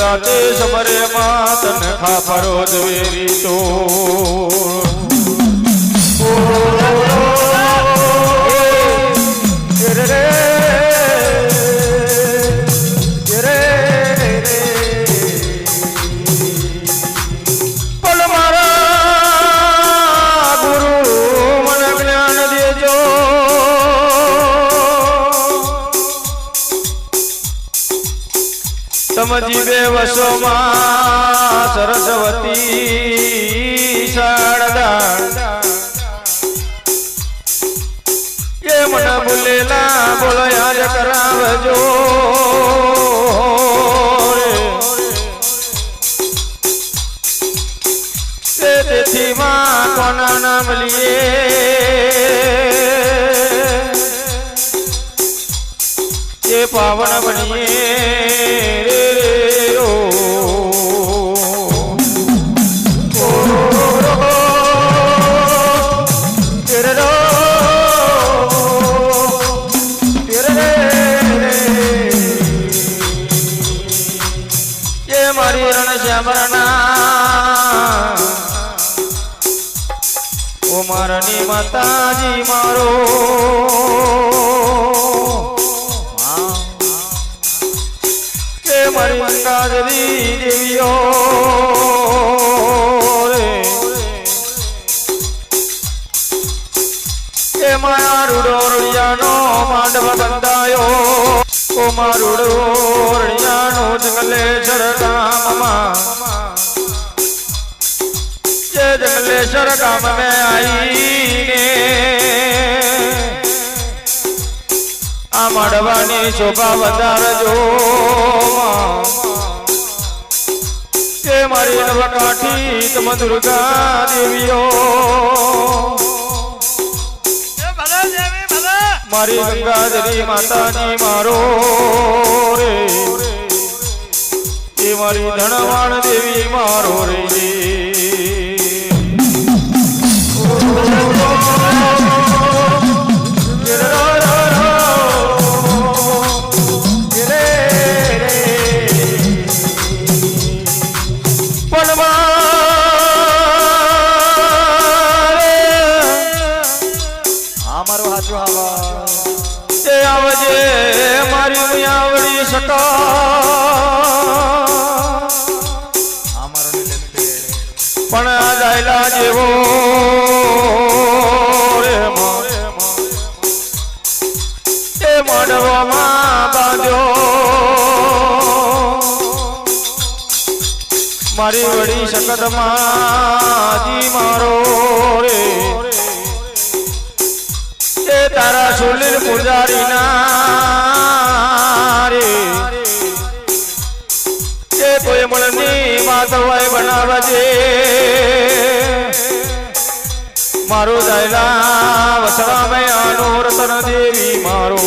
રાતે સમરે માં તને ખાપરો વેરી તો સમજી બે વસોમાં સરસ્વતી શારદા એ મને ભૂલેલા બોલો યાદ કરાવજો તેથી માં કોના નામ લીએ એ પાવન બનીએ ઓ મારની માતાજી મારો કે મારી મંગાદરી દેવીઓ રે કે મારા રૂડોરિયાનો માંડવ બંધાયો ઓ મારો રૂડોરિયાનો જંગલેશ્વર ગામમાં जंगलेश्वर गांव में आई ने आ मड़वानी शोभा वधारजो के मारी नवकाठी तम दुर्गा देवीओ मारी गंगाधरी माताजी मारो रे ये मारी धनवाण देवी मारो रे मारी आवड़ी सका पण जायला जेवो रे ए माडवामां बांध्यो मारी वड़ी शकत माजी मारो रे ए तारा सुलील पुजारी ना कोई मळनी मातवाय बनावजे मारो जायला वसरा में आनो रतन देवी मारो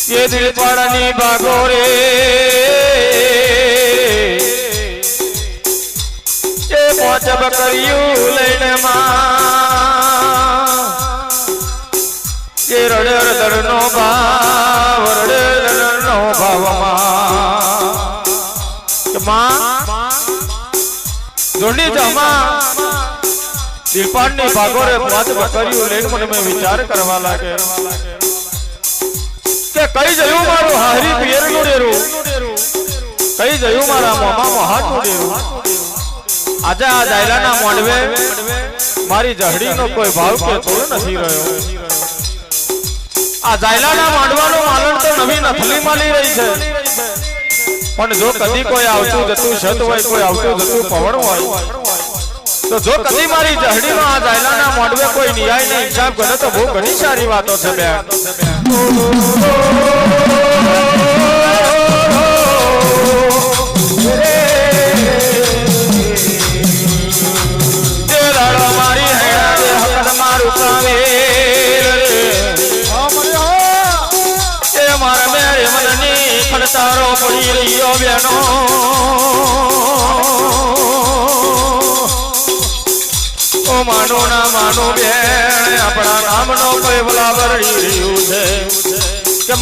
ये दिल पाड़नी बागोरे ये पहुंच बकरियों लेने मां ये रड़े रड़नो भाव मां जोड़ी जमा दिलपाड़नी बागोरे पहुंच बकरियों लेने मन में विचार करवा लागे के कई जयू मारो हारी पियर नो डेरो कई जयू मारा मोमा मोहाट नो डेरो आजा आ जायला ना मोंडवे मारी जहड़ी नो कोई भाव के तोड़ नहीं रह्यो आ जायला ना मोंडवानो मालन तो नवी नथली माली रही छे पण जो कदी कोई आवतु जतु शत होय कोई आवतु जतु पवण होय तो जो कदी मारी जहड़ी नो आ जायला ना मोंडवे कोई न्याय ने हिसाब करे तो बहुत घणी सारी बातो छे बेन બેનો ઓ માનો ના માનો બેન આપણા નામનો કોઈ બલાવરી રહ્યું છે કે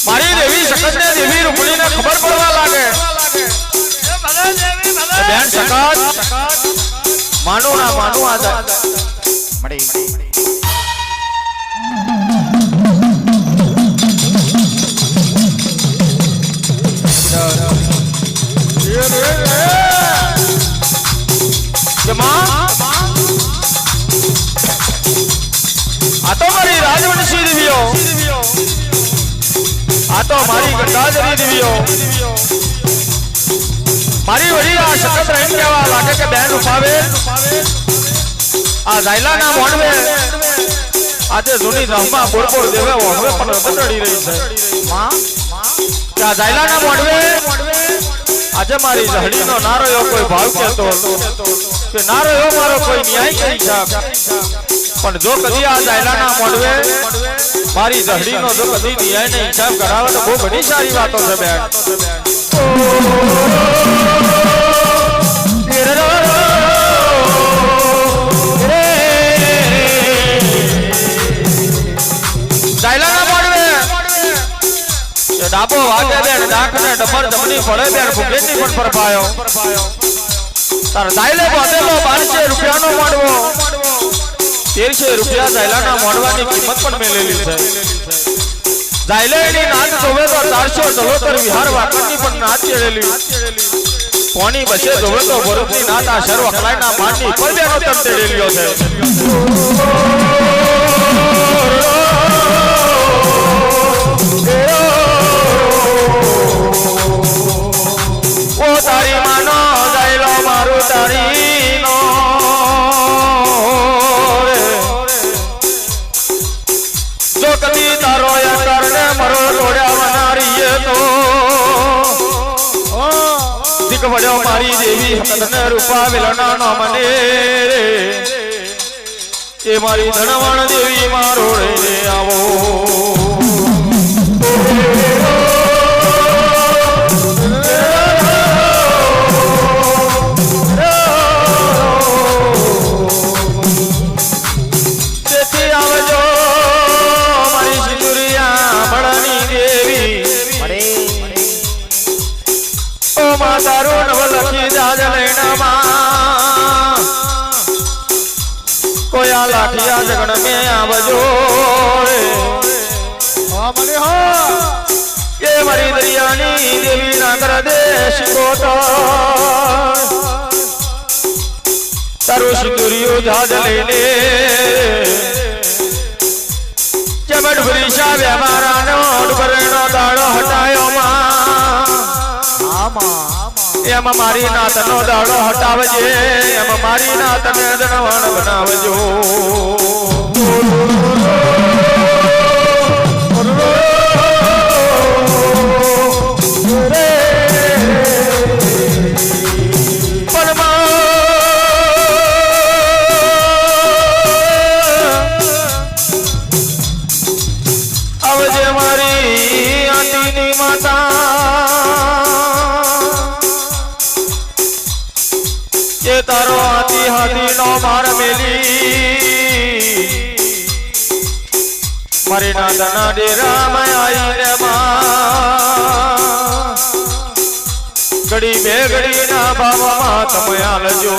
મારી દેવી શકતને દેવી રૂપણીને ખબર પડવા લાગે બેન શકત માનો ના માનો આ જાય મળી આ તો મારી રાજવંશી દેવીઓ આ તો મારી ગંગાજરી દેવીઓ મારી વળી આ શકત રહીને કહેવા લાગે કે બેન ઉપાવે આ જાયલા ના મોડવે આજે જૂની ધમમાં બોરબોર દેવે હવે પણ બદડી રહી છે કે આ જાયલા ના મોડવે આજે મારી જહડીનો નારો એવો કોઈ ભાવ કહેતો કે નારો એવો મારો કોઈ ન્યાય કરી છે પણ જો કદી આ જાયલાના મોડવે મારી જહડીનો જો કદી ન્યાયને હિસાબ કરાવે તો બહુ ઘણી સારી વાતો છે બેન જાયલાના મોડવે ડાબો વાગે બેન ડાકને ડબર જમણી પડે બેન ભૂગેની પણ પરપાયો તાર જાયલે બાંધેલો 1200 રૂપિયાનો મોડવો 1300 રૂપિયા જાયલાના મોડવાની કિંમત પણ મેલેલી છે જાયલેની નાચ જોવે તો 473 વિહાર વાકરની પણ નાચ ચડેલી કોની બસે જોવે તો ભરતની નાચ આ શર વખલાઈના માંડની પર બેનો તરતેડેલીઓ છે ઓ તારી માનો જાયલો મારું તારીનો જો કદી તારો યા કરને મરો રોડ્યા વનારીએ તો દીક વડ્યો મારી દેવી હકતને રૂપા વિલના નો મને એ મારી ધનવણ દેવી મારો રે આવો તારું નવ લખી જાજ લઈનામાં કોઈ આ લાઠિયા જગણ મે આવજો એ મારી દરિયાની દેવી ના કર દેશ તારું સિંદુરિયું જાજ લઈને ચમડ ભરીશા વ્યવહારા નો ડુબરેનો દાડો હટાયો એમાં મારી નાતનો દાડો હટાવજે એમાં મારી નાતને ધનવાન બનાવજો આવજે મારી આંટીની માતા તારો હાથી હાથી નો માર મેલી મારી નાદના ડેરા માં આવીને ઘડી બે ઘડી ના બાબા તમે આલજો